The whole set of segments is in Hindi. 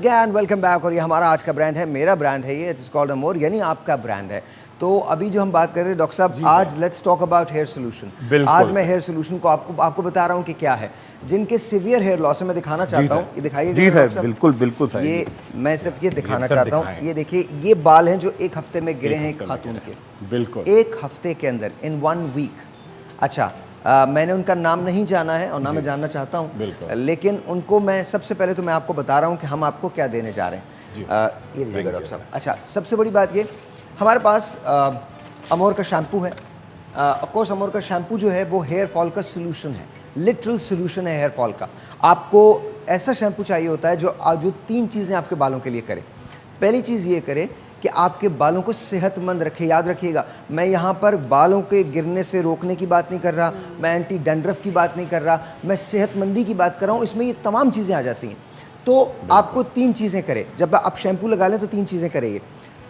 Again welcome back. और ये हमारा आज का ब्रांड है, मेरा ब्रांड है ये, इट्स कॉल्ड अमोर, यानी आपका ब्रांड है। तो अभी जो हम बात कर रहे थे डॉक्टर साहब, आज let's talk about hair solution. आज मैं हेयर सोल्यूशन को आपको बता रहा हूँ कि क्या है। जिनके सीवियर हेयर लॉस है मैं दिखाना चाहता हूँ, ये दिखाइए जी सर, बिल्कुल बिल्कुल सर। ये मैं सिर्फ ये दिखाना चाहता हूँ, ये देखिए, ये बाल हैं जो एक हफ्ते में गिरे हैं एक खातून के, बिल्कुल एक हफ्ते के अंदर, इन 1 वीक। अच्छा, मैंने उनका नाम नहीं जाना है और ना मैं जानना चाहता हूँ, लेकिन उनको मैं सबसे पहले तो मैं आपको बता रहा हूँ कि हम आपको क्या देने जा रहे हैं। ये लीजिएगा डॉक्टर साहब। अच्छा, सबसे बड़ी बात ये, हमारे पास अमोर का शैम्पू है। ऑफ कोर्स अमोर का शैम्पू जो है वो हेयर फॉल का सोल्यूशन है, लिटरल सोल्यूशन है हेयर फॉल का। आपको ऐसा शैम्पू चाहिए होता है जो 3 चीज़ें आपके बालों के लिए करे। पहली चीज़ ये करे कि आपके बालों को सेहतमंद रखे। याद रखिएगा, मैं यहाँ पर बालों के गिरने से रोकने की बात नहीं कर रहा, मैं एंटी डैंड्रफ की बात नहीं कर रहा, मैं सेहतमंदी की बात कर रहा हूँ। इसमें ये तमाम चीज़ें आ जाती हैं। तो आपको 3 चीज़ें करें, जब आप शैम्पू लगा लें तो 3 चीज़ें करेंगे।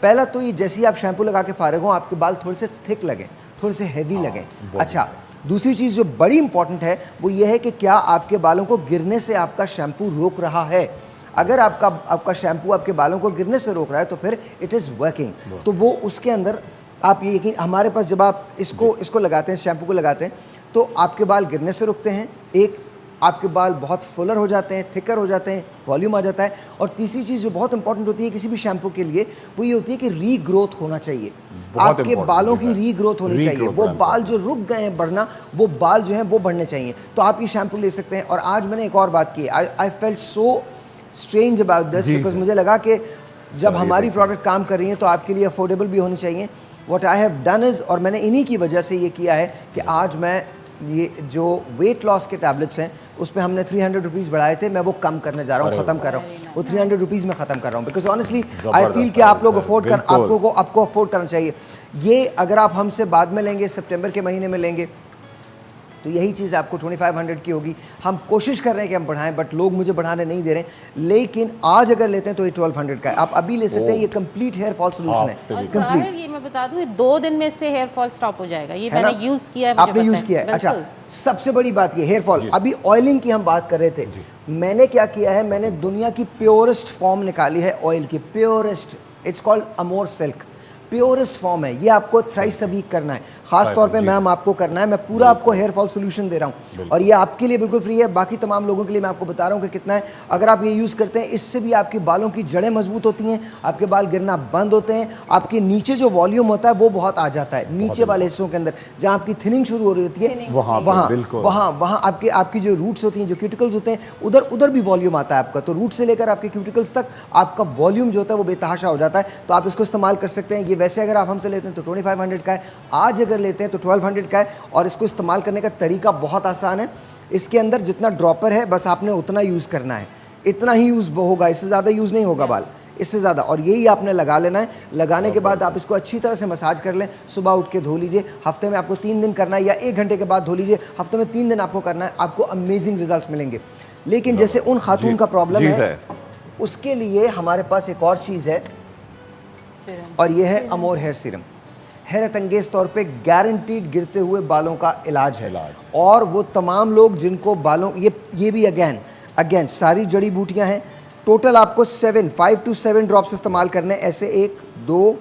पहला तो ये, जैसे ही आप शैम्पू लगा के फारिग हो, आपके बाल थोड़े से थिक लगें, थोड़े से हैवी लगें। अच्छा, दूसरी चीज़ जो बड़ी इंपॉर्टेंट है वो ये है कि क्या आपके बालों को गिरने से आपका शैम्पू रोक रहा है। अगर आपका शैम्पू आपके बालों को गिरने से रोक रहा है तो फिर इट इज़ वर्किंग। तो वो उसके अंदर आप ये यकीन, हमारे पास जब आप इसको लगाते हैं, शैम्पू को लगाते हैं, तो आपके बाल गिरने से रुकते हैं, एक आपके बाल बहुत फुलर हो जाते हैं, थिकर हो जाते हैं, वॉल्यूम आ जाता है। और तीसरी चीज़ जो बहुत इंपॉर्टेंट होती है किसी भी शैम्पू के लिए, वो ये होती है कि रीग्रोथ होना चाहिए। आपके बालों की रीग्रोथ होनी चाहिए। वो बाल जो रुक गए हैं बढ़ना, वो बाल जो हैं वो बढ़ने चाहिए। तो आप ये शैम्पू ले सकते हैं। और आज मैंने एक और बात की, I felt so strange about this, because मुझे लगा कि जब हमारी प्रोडक्ट काम कर रही हैं तो आपके लिए अफोर्डेबल भी होनी चाहिए। What I have done is, और मैंने इन्हीं की वजह से ये किया है कि आज मैं ये जो वेट लॉस के टैबलेट्स हैं उस पर हमने 300 रुपीज़ बढ़ाए थे, मैं वो कम करने जा रहा हूँ, ख़त्म कर रहा हूँ। वो 300 रुपीज़ में ख़त्म कर रहा हूँ, बिकॉज ऑनेस्टली आई फील कि आप लोग आपको अफोर्ड करना चाहिए। ये अगर आप हमसे बाद में लेंगे, सितंबर के महीने में लेंगे, तो यही चीज़ आपको 2500 की होगी। हम कोशिश कर रहे हैं कि हम बढ़ाएं, बट लोग मुझे बढ़ाने नहीं दे रहे। लेकिन आज अगर लेते हैं तो ये 1200 का है, आप अभी ले सकते हैं। ये कंप्लीट हेयर फॉल सोल्यूशन है, कंप्लीट। ये मैं बता दूं, 2 दिन में से हेयर फॉल स्टॉप हो जाएगा। ये मैंने यूज़ किया है, आपने यूज़ किया है। अच्छा, सबसे बड़ी बात ये हेयर फॉल, अभी ऑयलिंग की हम बात कर रहे थे, मैंने क्या किया है, मैंने दुनिया की प्योरेस्ट फॉर्म निकाली है ऑयल की, purest. It's called Amor silk, purest form है। ये आपको थ्राइस अ वीक करना है, खास तौर पे मैम आपको करना है। मैं पूरा आपको हेयर फॉल सोल्यूशन दे रहा हूँ और ये आपके लिए बिल्कुल फ्री है। बाकी तमाम लोगों के लिए मैं आपको बता रहा हूँ कि कितना है। अगर आप ये यूज़ करते हैं, इससे भी आपके बालों की जड़ें मजबूत होती हैं, आपके बाल गिरना बंद होते हैं, आपके नीचे जो वॉल्यूम होता है वो बहुत आ जाता है। नीचे वाले हिस्सों के अंदर जहाँ आपकी थिनिंग शुरू हो रही होती है, वहाँ आपकी जो रूट्स होती हैं, जो क्यूटिकल्स होते हैं, उधर भी वॉल्यूम आता है आपका। तो रूट से लेकर आपके क्यूटिकल्स तक आपका वॉल्यूम जो होता है वो बेतहाशा हो जाता है। तो आप इसको इस्तेमाल कर सकते हैं। ये वैसे अगर आप हमसे लेते हैं तो 2500 का है, आज अगर लेते हैं तो 1200 का है। और इसको इस्तेमाल करने का तरीका बहुत आसान है। इसके अंदर जितना ड्रॉपर है बस आपने उतना यूज़ करना है, इतना ही यूज़ होगा, इससे ज़्यादा यूज़ नहीं होगा बाल, इससे ज़्यादा। और यही आपने लगा लेना है। लगाने के बाद आप इसको अच्छी तरह से मसाज कर लें, सुबह उठ के धो लीजिए। हफ्ते में आपको 3 दिन करना है या 1 घंटे के बाद धो लीजिए। हफ्ते में 3 दिन आपको करना है, आपको अमेजिंग रिजल्ट्स मिलेंगे। लेकिन जैसे उन खातून का प्रॉब्लम है, उसके लिए हमारे पास एक और चीज़ है, और ये है अमोर हेयर सीरम। हैरत अंगेज तौर पे गारंटीड गिरते हुए बालों का इलाज है। और वो तमाम लोग जिनको बालों, ये भी अगेन सारी जड़ी बूटियां हैं। टोटल आपको 5 to 7 ड्रॉप्स इस्तेमाल करने, ऐसे 1 2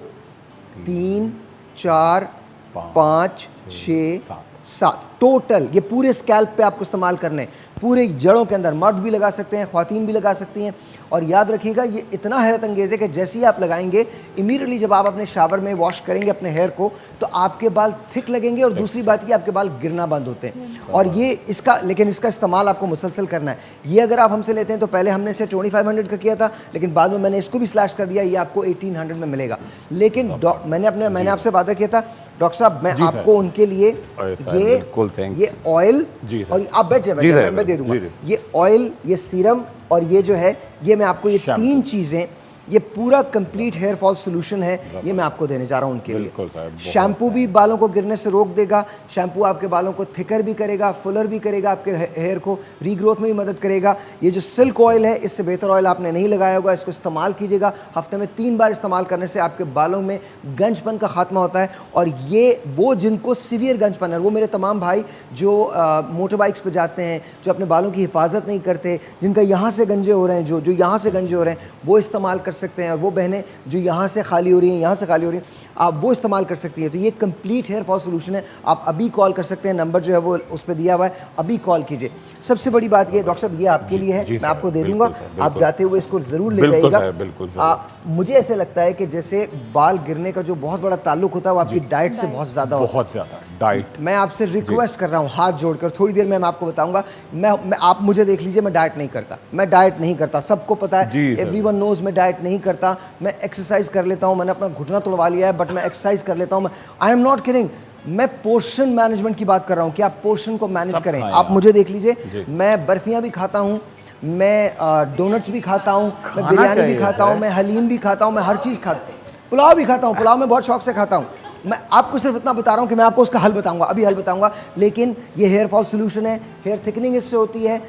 3 4 5 6 7 टोटल। ये पूरे स्कैल्प पे आपको इस्तेमाल करने, पूरे जड़ों के अंदर। मर्द भी लगा सकते हैं, ख्वातीन भी लगा सकती हैं। और याद रखिएगा, ये इतना हैरत अंगेज़ है कि जैसे ही आप लगाएंगे, इमीडिएटली जब आप अपने शावर में वॉश करेंगे अपने हेयर को, तो आपके बाल थिक लगेंगे। और दूसरी बात, ये आपके बाल गिरना बंद होते हैं। और ये लेकिन इसका इस्तेमाल आपको मुसलसल करना है। ये अगर आप हमसे लेते हैं तो पहले हमने इसे 2500 का किया था, लेकिन बाद में मैंने इसको भी स्लैश कर दिया, ये आपको 1800 में मिलेगा। लेकिन मैंने आपसे वादा किया था डॉक्टर साहब, मैं आपको उनके लिए ये ऑयल, और आप बैठ जाए, मैं दे दूंगा। ये ऑयल, ये सीरम और ये जो है, ये मैं आपको ये 3 चीज़ें ये पूरा कंप्लीट हेयर फॉल सोल्यूशन है, ये मैं आपको देने जा रहा हूँ उनके बिल्कुल लिए। साहब, बहुत शैम्पू भी बालों को गिरने से रोक देगा, शैम्पू आपके बालों को थिकर भी करेगा, फुलर भी करेगा, आपके हेयर को रीग्रोथ में भी मदद करेगा। ये जो सिल्क ऑयल है, इससे बेहतर ऑयल आपने नहीं लगाया होगा, इसको इस्तेमाल कीजिएगा। हफ्ते में 3 बार इस्तेमाल करने से आपके बालों में गंजपन का खात्मा होता है। और ये वो जिनको सीवियर गंजपन है, वो मेरे तमाम भाई जो मोटर बाइक्स पे जाते हैं, जो अपने बालों की हिफाजत नहीं करते, जिनका यहाँ से गंजे हो रहे हैं, जो यहाँ से गंजे हो रहे हैं, वो इस्तेमाल कर सकते हैं। और वो बहनें जो यहाँ से खाली हो रही हैं, यहाँ से खाली हो रही हैं, आप वो इस्तेमाल कर सकती हैं। तो ये कंप्लीट हेयर फॉल सोल्यूशन है। आप अभी कॉल कर सकते हैं, नंबर जो है वो उस पर दिया हुआ है, अभी कॉल कीजिए। सबसे बड़ी बात ये डॉक्टर साहब, ये आपके लिए है, मैं आपको दे दूंगा, आप जाते हुए इसको ज़रूर ले जाइएगा। मुझे ऐसे लगता है कि जैसे बाल गिरने का जो बहुत बड़ा ताल्लुक होता है वो आपकी डाइट से बहुत ज़्यादा होता है। बहुत ज़्यादा डाइट। मैं आपसे रिक्वेस्ट कर रहा हूँ हाथ जोड़कर, थोड़ी देर में मैं आपको बताऊंगा। मैं आप मुझे देख लीजिए, मैं डाइट नहीं करता, मैं डाइट नहीं करता, सबको पता है, एवरीवन नोज मैं डाइट नहीं करता। मैं एक्सरसाइज कर लेता हूँ, मैंने अपना घुटना तोड़वा लिया है, बट मैं एक्सरसाइज कर लेता हूँ। आई एम नॉट किडिंग, मैं पोर्शन मैनेजमेंट की बात कर रहा हूँ कि आप पोर्शन को मैनेज करें। आप मुझे देख लीजिए, मैं बर्फियाँ भी खाता हूँ, मैं डोनट्स भी खाता हूँ, मैं बिरयानी भी खाता हूँ, मैं हलीम भी खाता हूँ, मैं हर चीज़ खाता हूँ, पुलाव भी खाता हूँ, पुलाव मैं बहुत शौक से खाता हूँ। मैं आपको सिर्फ इतना बता रहा हूँ कि मैं आपको उसका हल बताऊंगा, अभी हल बताऊंगा। लेकिन ये हेयर फॉल सोल्यूशन है, हेयर थिकनिंग इससे होती है,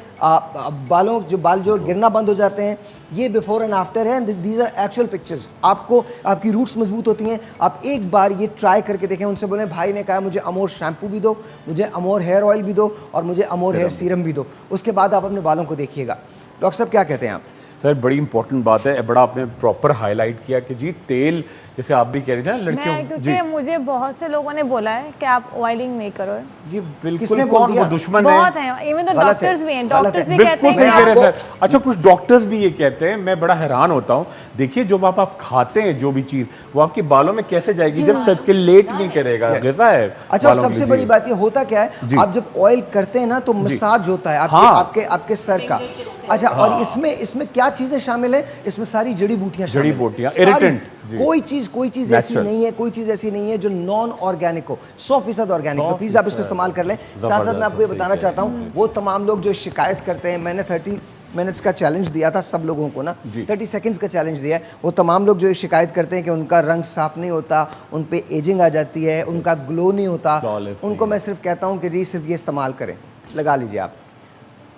बालों जो बाल जो गिरना बंद हो जाते हैं, ये बिफोर एंड आफ्टर है। These are actual pictures. आपको आपकी रूट्स मजबूत होती हैं। आप एक बार ये ट्राई करके देखें। उनसे बोलें भाई ने कहा मुझे अमोर शैम्पू भी दो, मुझे अमोर हेयर ऑयल भी दो और मुझे अमोर हेयर सीरम भी दो। उसके बाद आप अपने बालों को देखिएगा। डॉक्टर साहब क्या कहते हैं आप? सर बड़ी इंपॉर्टेंट बात है, बड़ा आपने प्रॉपर हाईलाइट किया कि जी तेल, जैसे आप भी कह रहे थे ना लड़कियों, क्योंकि मुझे बहुत से लोगों ने बोला है कि आप ऑयलिंग नहीं करो। ये बिल्कुल किसने कौन बोल दिया? वो दुश्मन बहुत है? हैं, इवन तो गलत है, डॉक्टर्स भी हैं, गलत डॉक्टर्स है। भी कहते बिल्कुल हैं सही कह रहे आपको- हैं सर। अच्छा, कुछ डॉक्टर्स भी ये कहते हैं, मैं बड़ा हैरान होता हूँ, देखिए जो आप खाते हैं जो भी चीज, वो आपके बालों में कैसे जाएगी जब सर्कुलेट नहीं करेगा, जैसा है। अच्छा, और सबसे बड़ी बात ये होता क्या है, आप जब ऑयल करते हैं ना तो मसाज होता है आपके आपके आपके सर का। अच्छा, और इसमें क्या चीजें शामिल है? इसमें सारी जड़ी बूटियां शामिल हैं। जड़ी-बूटियां, सारी। irritant, जी। कोई चीज ऐसी Natural। नहीं है, कोई चीज ऐसी नहीं है जो नॉन ऑर्गेनिक हो, 100% ऑर्गेनिक। तो प्लीज आप इसको इस्तेमाल कर लें। साथ साथ मैं आपको ये बताना चाहता हूँ, वो तमाम लोग जो शिकायत करते हैं, मैंने 30 मिनट्स का चैलेंज दिया था सब लोगों को ना, 30 सेकंड्स का चैलेंज दिया है। वो तमाम लोग जो शिकायत करते हैं कि उनका रंग साफ नहीं होता, उन पे एजिंग आ जाती है, उनका ग्लो नहीं होता, उनको मैं सिर्फ कहता हूँ कि जी सिर्फ ये इस्तेमाल करें, लगा लीजिए आप,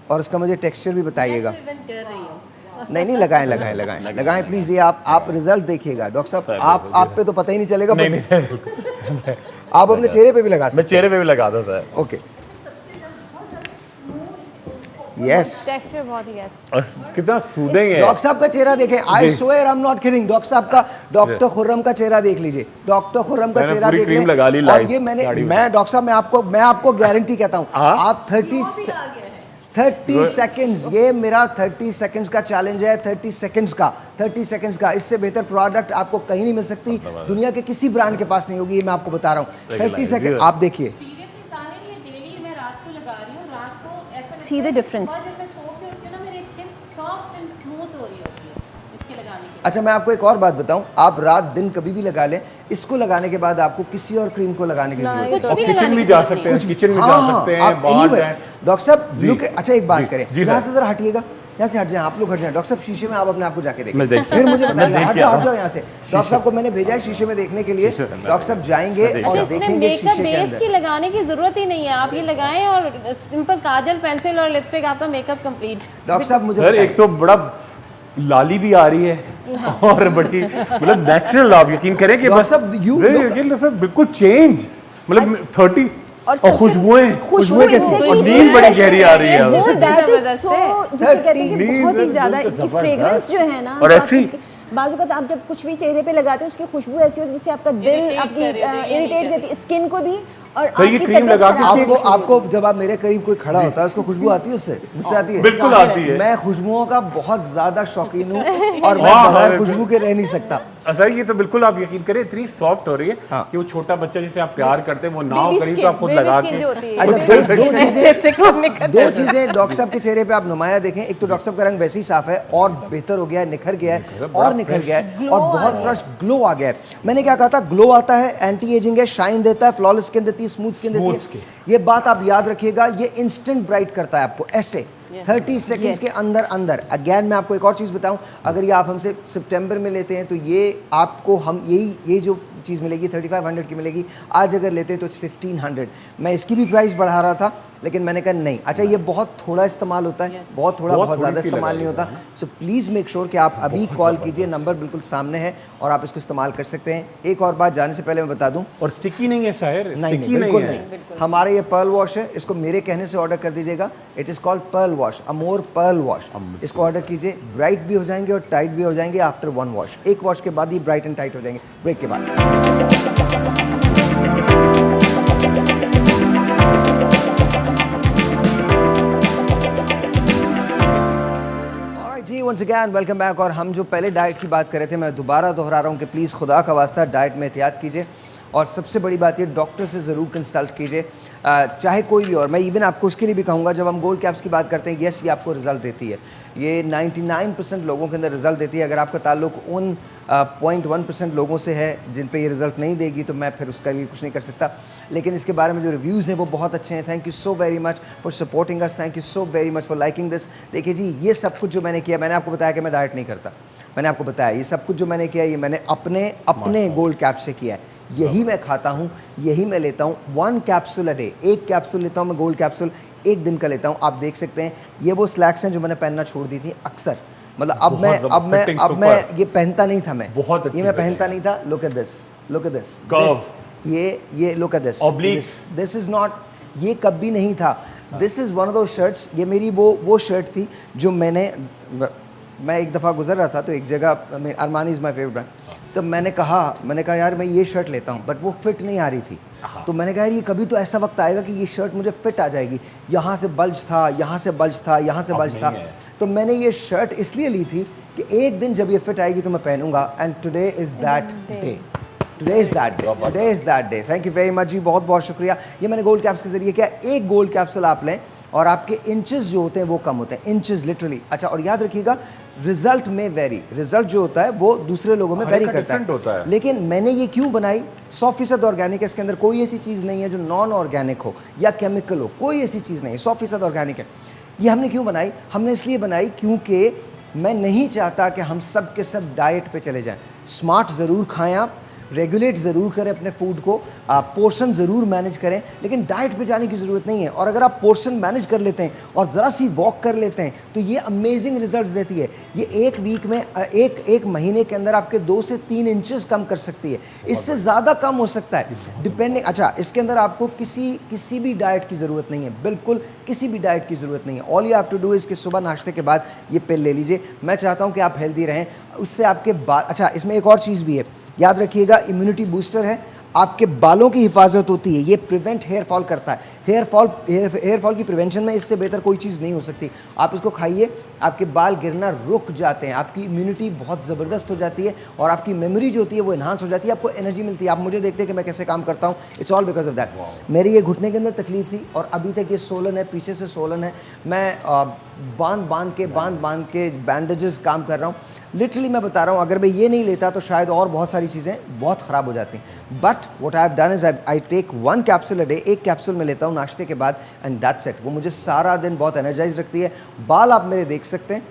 और उसका मुझे टेक्सचर भी बताइएगा। नहीं लगाएं प्लीज। ये आप रिजल्ट देखिएगा डॉक्टर साहब, आप पे तो पता ही नहीं चलेगा। आप अपने चेहरे पे भी लगा सकते मैं चेहरे पे भी लगाता था। Okay, yes. टेक्सचर बहुत ही है। और कितना सूदिंग है। डॉक्टर साहब का चेहरा देखें, I swear I am not kidding. Doctor साहब का, डॉक्टर खुर्रम का चेहरा देख लीजिए, डॉक्टर खुर्रम का चेहरा देख क्रीम लें। लगा ली और लाइव ये मैं डॉक्टर साहब मैं आपको गारंटी कहता हूँ, आप 30 सेकंड्स, ये मेरा 30 सेकंड्स का चैलेंज है, 30 सेकंड्स का। इससे बेहतर प्रोडक्ट आपको कहीं नहीं मिल सकती, दुनिया के किसी ब्रांड के पास नहीं होगी, ये मैं आपको बता रहा हूँ। 30 सेकंड आप देखिए। सीरियसली साहिल, ये डेली मैं रात को लगा रही हूँ, रात को ऐसा See the difference। जब मैं सो के उठती हूँ ना, मेरी स्किन सॉफ्ट एंड स्मूथ हो रही होती है इसके लगाने के बाद। अच्छा, मैं आपको एक और बात बताऊं, आप रात दिन कभी भी लगा लें, इसको लगाने के बाद आपको किसी और क्रीम को लगाने की जरूरत कुछ और भी किचन लगाने भी की जा जरूरत सकते हैं, नहीं। किचन में जा सकते हैं, बाहर जाएं। डॉक्टर साहब जी, लुक, अच्छा एक बात जी, करें, जी यहाँ सर। से जरा हटिएगा, यहाँ से हट जाएं, आप लोग हट जाएं। डॉक्टर साहब शीशे में आप अपने आप को जाके मैं देखिए, देखिए। फिर मुझे मैं बताइए। देख हट के जाओ आता हूं। यहाँ से। डॉक्टर साहब को मैंने भेजा है शीशे में देखने के लिए, डॉक्टर साहब जाएंगे और इसमें देखेंगे मेकअप शीशे के बेस अंदर। की लगाने की जरूरत ही नहीं है, आप ये लगाएं और सिंपल काजल, पेंसिल और लिपस्टिक, आपका मेकअप कंप्लीट। डॉक्टर साहब मुझे सर एक तो बड़ा लाली भी आ रही है और बड़ी मतलब नेचुरल, आप यकीन करें कि डॉक्टर बस साहब, you look- बिल्कुल चेंज, मतलब 30 और सबसे- खुशबुएं कैसी? और नींद बड़ी गहरी आ रही है। वो दैट इज सो, जिसे कहते हैं कि 30 बहुत ही ज्यादा नींद इसकी जबरदस्त। फ्रेग्रेंस जो है ना, और जो आप ऐसी- इसकी- बाजू का आप जब कुछ भी चेहरे पे लगाते हैं उसकी खुशबू ऐसी होती है जिससे आपका दिल Irritate आपकी कर देती है, इरिटेट करती है, स्किन को भी, और तो ये आपकी क्रीम तबीयत लगा के खराब आपको होती है। आपको जब आप मेरे करीब कोई खड़ा होता है उसको खुशबू आती है, उससे मुझसे आती है? बिल्कुल आती है। मैं खुशबुओं का बहुत ज्यादा शौकीन हूँ और मैं वाह, बगैर अरे खुशबू के रह नहीं सकता। सर ये तो बिल्कुल आप यकीन करें इतनी सॉफ्ट हो रही है हाँ। कि वो छोटा बच्चा जिसे आप प्यार करते हैं वो नाव Baby करीब तो आप skin, खुद baby लगा skin के जो होती है। अच्छा, Baby दो skin चीजें जैसे करने का दो चीजें डॉक्टर साहब के चेहरे पे आप नुमाया देखें। एक तो डॉक्टर साहब का रंग वैसे ही साफ है और बेहतर हो गया है, निखर गया है और निखर गया है और बहुत फ्रेश ग्लो आ गया है। मैंने क्या कहा था, ग्लो आता है, एंटी एजिंग है, शाइन देता है, फ्लॉलेस स्किन देती है, स्मूथ स्किन देती है। ये बात आप याद रखिएगा, ये इंस्टेंट ब्राइट करता है आपको, ऐसे 30 सेकंड्स के अंदर अंदर। अगेन मैं आपको एक और चीज़ बताऊं, अगर ये आप हमसे सितंबर में लेते हैं तो ये आपको हम ये जो चीज़ मिलेगी 3500 की मिलेगी। आज अगर लेते हैं तो इट्स 1500। मैं इसकी भी प्राइस बढ़ा रहा था लेकिन मैंने कहा नहीं, अच्छा ये बहुत थोड़ा इस्तेमाल होता है, बहुत ज़्यादा इस्तेमाल नहीं होता। सो प्लीज़ मेक श्योर कि आप अभी कॉल कीजिए, नंबर बिल्कुल सामने है और आप इसको इस्तेमाल कर सकते हैं। एक और बात जाने से पहले मैं बता दूं, और स्टिकी नहीं है शायर, नहीं स्टिकी बिल्कुल है। नहीं। हमारा ये पर्ल वॉश है, इसको मेरे कहने से ऑर्डर कर दीजिएगा। It is called pearl wash, Amor pearl wash. इसको ऑर्डर कीजिए, ब्राइट भी हो जाएंगे और टाइट भी हो जाएंगे आफ्टर 1 वॉश। एक वॉश के बाद ही ब्राइट एंड टाइट हो जाएंगे ब्रेक के बाद। जी वंस अगैन वेलकम बैक। और हम जो पहले डाइट की बात कर रहे थे, मैं दोबारा दोहरा रहा हूँ कि प्लीज़ खुदा का वास्ता डाइट में एहतियात कीजिए और सबसे बड़ी बात ये डॉक्टर से ज़रूर कंसल्ट कीजिए, चाहे कोई भी। और मैं इवन आपको उसके लिए भी कहूँगा, जब हम गोल्ड कैप्स की बात करते हैं, येस ये आपको रिजल्ट देती है, ये 99% लोगों के अंदर रिजल्ट देती है। अगर आपका ताल्लुक उन 0.1% लोगों से है जिन पे ये रिजल्ट नहीं देगी तो मैं फिर उसके लिए कुछ नहीं कर सकता। लेकिन इसके बारे में जो रिव्यूज़ हैं वो बहुत अच्छे हैं। Thank you so very much for supporting us, thank you so very much for liking this. देखिए जी, ये सब कुछ जो मैंने किया, मैंने आपको बताया कि मैं डाइट नहीं करता, मैंने आपको बताया ये सब कुछ जो मैंने किया ये मैंने अपने गोल्ड कैप से किया है। यही मैं खाता हूँ, यही मैं लेता हूँ। 1 कैप्सूल अ डे, 1 कैप्सूल लेता हूँ मैं, गोल्ड कैप्सूल 1 दिन का लेता हूँ। आप देख सकते हैं ये वो स्लैक्स हैं जो मैंने पहनना छोड़ दी थी अक्सर, मतलब अब मैं ये पहनता नहीं था, मैं ये मैं पहनता नहीं था। लुक एट दिस, ये look at this is not, ये कभी नहीं था। This is one of those shirts, ये मेरी वो शर्ट थी जो मैं एक दफ़ा गुजर रहा था तो एक जगह, Armani is my favourite brand, तो मैंने कहा यार मैं ये शर्ट लेता हूँ, बट वो फिट नहीं आ रही थी। तो मैंने कहा यार ये कभी तो ऐसा वक्त आएगा कि ये शर्ट मुझे फिट आ जाएगी। यहाँ से बल्ज था, यहाँ से बल्ज था, यहाँ से बल्ज था। तो मैंने ये शर्ट इसलिए ली थी कि एक दिन जब ये फिट आएगी तो मैं पहनूंगा। And today is that day, today is that day. Thank you very much जी, बहुत बहुत शुक्रिया। ये मैंने गोल्ड कैप्स के ज़रिए किया। एक गोल्ड कैप्सूल आप लें और आपके इंचेस जो होते हैं वो कम होते हैं, इंचेस लिटरली। अच्छा, और याद रखिएगा रिजल्ट में वेरी, रिजल्ट जो होता है वो दूसरे लोगों में वेरी करता है। लेकिन मैंने ये क्यों बनाई, 100% ऑर्गेनिक है, इसके अंदर कोई ऐसी चीज़ नहीं है जो नॉन ऑर्गेनिक हो या केमिकल हो, कोई ऐसी चीज़ नहीं है, 100% ऑर्गेनिक है। ये हमने क्यों बनाई, हमने इसलिए बनाई क्योंकि मैं नहीं चाहता कि हम सब के सब डाइट पे चले जाएं। स्मार्ट ज़रूर खाएं, आप रेगुलेट ज़रूर करें अपने फूड को, आप पोर्शन ज़रूर मैनेज करें, लेकिन डाइट पे जाने की ज़रूरत नहीं है। और अगर आप पोर्शन मैनेज कर लेते हैं और ज़रा सी वॉक कर लेते हैं तो ये अमेजिंग रिजल्ट्स देती है। ये एक वीक में एक महीने के अंदर आपके 2 से 3 इंचेस कम कर सकती है, इससे ज़्यादा कम हो सकता है डिपेंडिंग। अच्छा, इसके अंदर आपको किसी भी डाइट की ज़रूरत नहीं है, बिल्कुल किसी भी डाइट की ज़रूरत नहीं है। All you have to do इसके सुबह नाश्ते के बाद ये पिल ले लीजिए। मैं चाहता हूँ कि आप हेल्दी रहें, उससे आपके बाल, अच्छा इसमें एक और चीज़ भी है, याद रखिएगा, इम्यूनिटी बूस्टर है, आपके बालों की हिफाजत होती है, ये प्रिवेंट हेयर फॉल करता है। हेयर फॉल की प्रिवेंशन में इससे बेहतर कोई चीज़ नहीं हो सकती। आप इसको खाइए, आपके बाल गिरना रुक जाते हैं, आपकी इम्यूनिटी बहुत ज़बरदस्त हो जाती है और आपकी मेमोरी जो होती है वो इन्हांस हो जाती है, आपको एनर्जी मिलती है। आप मुझे देखते हैं कि मैं कैसे काम करता हूँ, it's all because of that. मेरी ये घुटने के अंदर तकलीफ थी और अभी तक ये सोलन है, पीछे से सोलन है। मैं बांध के बैंडेजेस काम कर रहा हूँ। लिटरली मैं बता रहा हूँ, अगर मैं ये नहीं लेता तो शायद और बहुत सारी चीज़ें बहुत ख़राब हो जाती। But what I have done is I take 1 capsule a day, 1 capsule में लेता हूँ नाश्ते के बाद, एंड दैट्स इट। वो मुझे सारा दिन बहुत एनर्जाइज रखती है। बाल आप मेरे देख सकते हैं,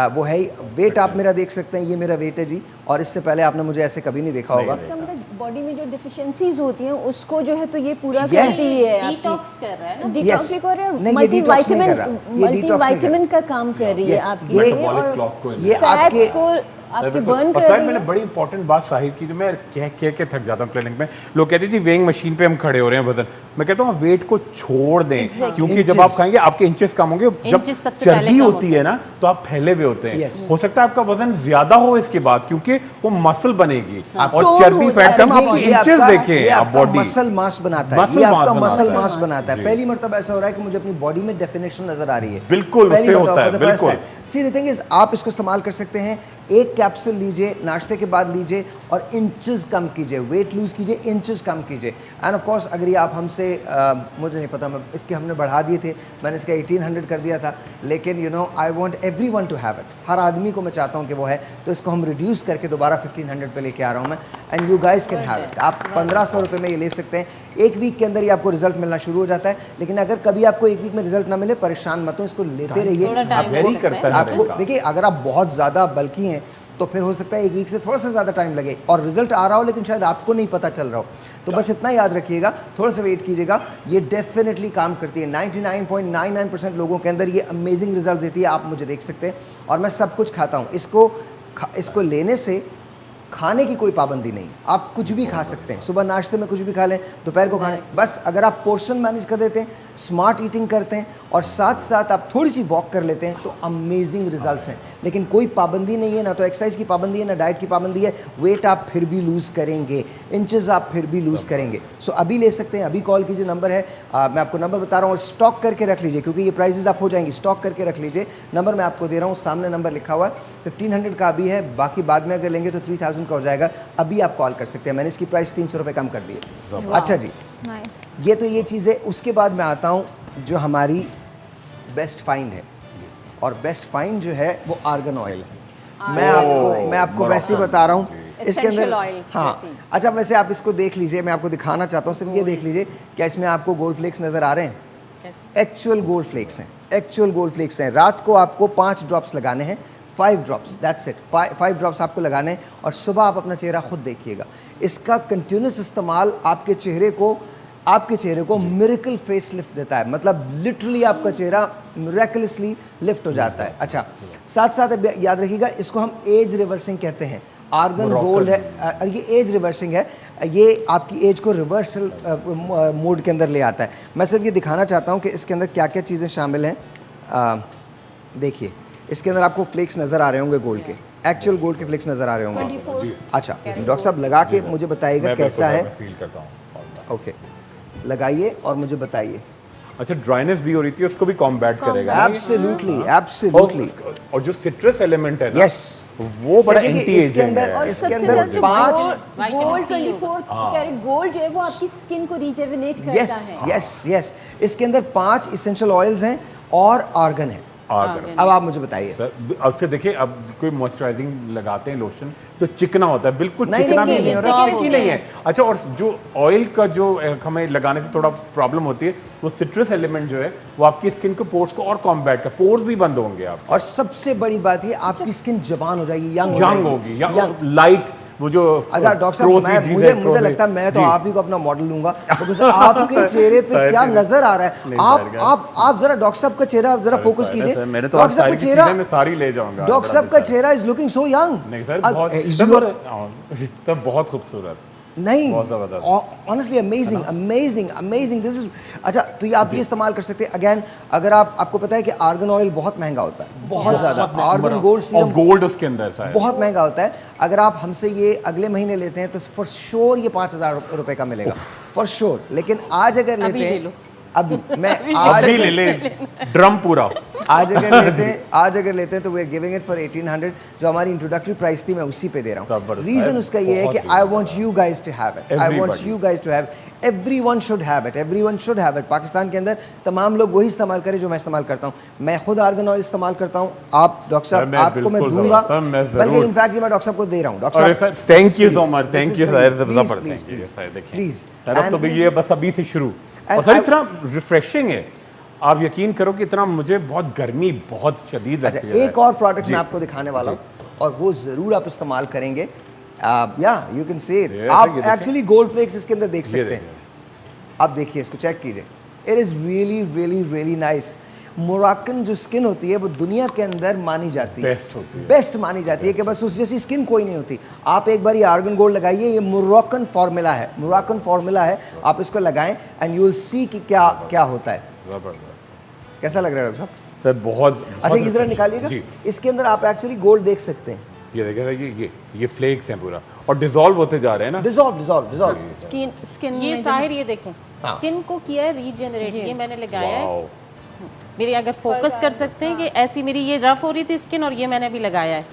वो है ही। वेट आप मेरा देख सकते हैं, ये मेरा वेट है जी, और इससे पहले आपने मुझे ऐसे कभी नहीं देखा होगा। इसका मतलब बॉडी में जो डिफिशिएंसीज होती हैं उसको जो है तो ये पूरा करती है, डिटॉक्स कर रहा है ना, डिटॉक्स भी कर रहा है, नहीं, ये डिटॉक्स नहीं कर रहा, ये डिटॉक्स नहीं कर मल्टीविटामिन का काम कर रही है आपकी, ये आपके आपके बर्न कर रही मैंने है। बड़ी इंपॉर्टेंट बात साहिर की, जो मैं कह के थक जाता हूँ क्लिनिक में। लोग कहते हैं जी वेइंग मशीन पे हम खड़े हो रहे हैं वजन, मैं कहता हूँ वेट को छोड़ दें, क्योंकि जब आप खाएंगे आपके इंचेस कम होंगे। जब चर्बी होती है ना तो आप फैले हुए होते हैं, हो सकता है आपका वजन ज्यादा हो इसके बाद, क्योंकि वो मसल बनेगी और चर्बी फैट कम। आप इंचेस देखें, आप बॉडी मसल मास बनाता है, ये आपका मसल मास बनाता है। पहली मर्तबा ऐसा हो रहा है कि मुझे अपनी बॉडी में डेफिनेशन नजर आ रही है, बिल्कुल पहली होता है, बिल्कुल। सी द थिंग इज, आप इसको इस्तेमाल कर सकते हैं। 1 कैप्सूल लीजिए, नाश्ते के बाद लीजिए और इंचेस कम कीजिए, वेट लूज कीजिए, इंचेस कम कीजिए। एंड ऑफ कोर्स अगर ये आप हमसे मुझे नहीं पता, मैं इसके हमने बढ़ा दिए थे, मैंने इसका 1800 कर दिया था, लेकिन you know I want everyone to have it, हर आदमी को मैं चाहता हूँ कि वो है, तो इसको हम रिड्यूस करके दोबारा 1500 पे लेके आ रहा हूँ मैं। And you guys can have it. आप 1500 रुपये में ये ले सकते हैं। एक वीक के अंदर ही आपको रिजल्ट मिलना शुरू हो जाता है, लेकिन अगर कभी आपको एक वीक में रिजल्ट ना मिले, परेशान मत हो, इसको लेते रहिए। आपको देखिए, अगर आप बहुत ज़्यादा बल्कि हैं तो फिर हो सकता है एक वीक से थोड़ा सा ज़्यादा टाइम लगे और रिजल्ट आ रहा हो, लेकिन शायद आपको नहीं पता चल रहा हो। तो बस इतना याद रखिएगा, थोड़ा सा वेट कीजिएगा, ये डेफिनेटली काम करती है। 99.99% लोगों के अंदर ये अमेजिंग रिजल्ट देती है, आप मुझे देख सकते हैं। और मैं सब कुछ खाता हूँ, इसको लेने से खाने की कोई पाबंदी नहीं, आप कुछ भी खा सकते हैं। सुबह नाश्ते में कुछ भी खा लें, दोपहर को खाने, बस अगर आप पोर्शन मैनेज कर देते हैं, स्मार्ट ईटिंग करते हैं और साथ साथ आप थोड़ी सी वॉक कर लेते हैं, तो अमेजिंग रिजल्ट्स हैं। लेकिन कोई पाबंदी नहीं है, ना तो एक्सरसाइज की पाबंदी है, ना डाइट की पाबंदी है। वेट आप फिर भी लूज़ करेंगे, इंचेस आप फिर भी लूज़ करेंगे। सो अभी ले सकते हैं, अभी कॉल कीजिए, नंबर है, मैं आपको नंबर बता रहा हूँ, और स्टॉक करके रख लीजिए, क्योंकि ये प्राइजेस आप हो जाएंगी, स्टॉक करके रख लीजिए। नंबर मैं आपको दे रहा हूँ, सामने नंबर लिखा हुआ है, 1500 का अभी है, बाकी बाद में अगर लेंगे तो 3000 का हो जाएगा। अभी आप कॉल कर सकते हैं, मैंने इसकी प्राइस 300 रुपये कम कर दी है। अच्छा जी, ये तो ये चीज़ है। उसके बाद मैं आता हूँ जो हमारी बेस्ट फाइंड है, और बेस्ट फाइंड जो है वो आर्गन ऑयल है। मैं आपको वैसे ही बता रहा हूँ, इसके अंदर हाँ। अच्छा, वैसे आप इसको देख लीजिए, मैं आपको दिखाना चाहता हूँ, सिर्फ ये देख लीजिए, क्या इसमें आपको गोल्ड फ्लेक्स नज़र आ रहे हैं? एक्चुअल गोल्ड फ्लेक्स हैं, एक्चुअल गोल्ड फ्लेक्स हैं। रात को आपको 5 ड्रॉप्स लगाने हैं, 5 ड्रॉप्स, दैट्स इट। 5 ड्रॉप्स आपको लगाने हैं, और सुबह आप अपना चेहरा खुद देखिएगा। इसका कंटिन्यूस इस्तेमाल आपके चेहरे को मिरेकल फेस लिफ्ट देता है, मतलब लिटरली आपका चेहरा मिरेकलसली लिफ्ट हो जाता है। अच्छा, साथ साथ याद रखिएगा, इसको हम एज रिवर्सिंग कहते हैं। आर्गन गोल्ड है, और ये एज रिवर्सिंग है, ये आपकी एज को रिवर्सल मोड के अंदर ले आता है। मैं सिर्फ ये दिखाना चाहता हूँ कि इसके अंदर क्या क्या चीज़ें शामिल हैं। देखिए, इसके अंदर आपको फ्लेक्स नज़र आ रहे होंगे गोल्ड के, एक्चुअल गोल्ड के फ्लेक्स नज़र आ रहे होंगे। अच्छा, डॉक्टर साहब लगा के मुझे बताइएगा कैसा है। ओके, लगाइए और मुझे बताइए। अच्छा, ड्राइनेस भी हो रही थी, उसको भी कॉम्बैट करेगा। Absolutely, absolutely. और जो सिट्रस एलिमेंट है, यस, वो बड़ा एंटी एजिंग है। इसके अंदर 5 गोल्ड 24 कैरेट गोल्ड जो है वो आपकी स्किन को रिजेवनेट करता है। यस, इसके अंदर 5 इसेंशियल ऑयल्स हैं और आर्गन है। अब आप मुझे बताइए। अच्छा देखिए, अब कोई मॉइस्चराइजिंग लगाते हैं लोशन तो चिकना होता है, बिल्कुल चिकना भी नहीं हो रहा, स्टिकी नहीं है। अच्छा, और जो ऑयल का जो हमें लगाने से थोड़ा प्रॉब्लम होती है, वो सिट्रस एलिमेंट जो है वो आपकी स्किन के पोर्स को और कॉम्बैट कर, पोर्स भी बंद होंगे आप। और सबसे बड़ी बात ये, आपकी स्किन जवान हो जाएगी, यंग होगी, लाइट, वो जो अच्छा डॉक्टर साहब, मुझे लगता है मैं तो आप ही को अपना मॉडल लूंगा, क्योंकि आपके चेहरे पे क्या नजर आ रहा है। आप जरा डॉक्टर साहब का चेहरा जरा फोकस कीजिए। डॉक्टर साहब का चेहरा मैं सारी ले जाऊंगा। डॉक्टर साहब का चेहरा इज लुकिंग सो यंग। नहीं सर, बहुत खूबसूरत, नहीं, ऑनेस्टली अमेजिंग दिस इज। अच्छा, तो ये आप ये इस्तेमाल कर सकते हैं। अगेन, अगर आपको पता है कि आर्गन ऑयल बहुत महंगा होता है, बहुत ज़्यादा। आर्गन गोल्ड सीरम, गोल्ड उसके अंदर बहुत महंगा होता है। अगर आप हमसे ये अगले महीने लेते हैं तो फॉर श्योर ये 5000 रुपये का मिलेगा, फॉर श्योर। लेकिन आज अगर लेते हैं, अभी मैं आज ले ड्रम पूरा आज अगर लेते हैं तो we are giving it for 1800, जो हमारी इंट्रोडक्टरी प्राइस थी, मैं उसी पे दे रहा हूँ। रीजन उसका ये है कि I want you guys to have it, I want you guys to have, everyone should have it. Pakistan के अंदर तमाम लोग वही इस्तेमाल करें जो मैं इस्तेमाल करता हूँ। मैं खुद आर्गन ऑयल इस्तेमाल करता हूँ। आप डॉक्टर साहब, आपको मैं दूंगा, बल्कि इनफैक्ट मैं डॉक्टर साहब को दे रहा हूँ। डॉक्टर साहब, thank you so much, thank you sir, please sir. अब तो ये बस अभी से शुरू, और सर इतना रिफ्रेशिंग है, आप यकीन करो कि इतना मुझे बहुत गर्मी बहुत शदीद लगती है। एक और प्रोडक्ट मैं आपको दिखाने वाला हूँ, और वो जरूर आप इस्तेमाल करेंगे। या यू कैन सी इट, आप एक्चुअली गोल्ड फ्लेक्स इसके अंदर देख सकते हैं। आप देखिए, इसको चेक कीजिए, it is really really really nice. Moroccan जो स्किन होती है वो दुनिया के अंदर मानी जाती है, बेस्ट मानी जाती है, कि बस उस जैसी स्किन कोई नहीं होती। आप एक बार ये आर्गन गोल्ड लगाइए, ये मोरक्कन फार्मूला है, आप इसको लगाएं एंड यू विल सी कि क्या क्या होता है। कैसा लग रहा है डॉक्टर साहब? सर बहुत अच्छा, ये जरा निकालिएगा, इसके अंदर आप एक्चुअली गोल्ड देख सकते हैं। ये देखिए, ये फ्लेक्स हैं पूरा, और डिसॉल्व होते जा रहे हैं ना, डिसॉल्व स्किन। ये साहिर, ये देखें, स्किन को किया है रीजनरेट, ये मैंने लगाया है। मेरी अगर फोकस कर सकते हैं कि ऐसी मेरी ये रफ हो रही थी स्किन, और ये मैंने अभी लगाया है,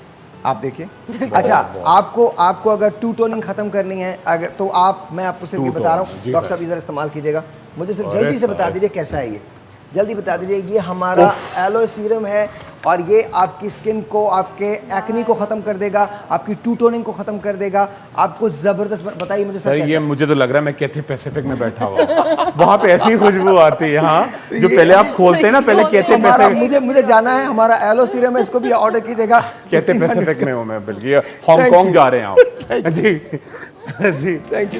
आप देखिए। अच्छा, आपको अगर टू टोनिंग खत्म करनी है अगर, तो मैं आपको सिर्फ ये बता रहा हूँ, जी डॉक्टर साहब इधर इस्तेमाल कीजिएगा, मुझे सिर्फ जल्दी से बता दीजिए कैसा है ये, जल्दी बता दीजिए। ये हमारा एलो सीरम है और ये आपकी स्किन को, आपके एक्नी को खत्म कर देगा, आपकी टू टोनिंग को खत्म कर देगा, आपको जबरदस्त। बताइए मुझे सर, ये मुझे तो लग रहा है मैं कैथे पैसिफिक में बैठा हुआ वहाँ पे ऐसी खुशबू आती है। हाँ, जो पहले आप खोलते हैं ना, पहले कैथे पैसिफिक, मुझे जाना है, हमारा एलो सीरम है, इसको भी ऑर्डर कीजिएगा। कैथे पैसिफिक में हूँ मैं, बल्कि हांगकांग जा रहे हैं आप। जी जी, थैंक यू।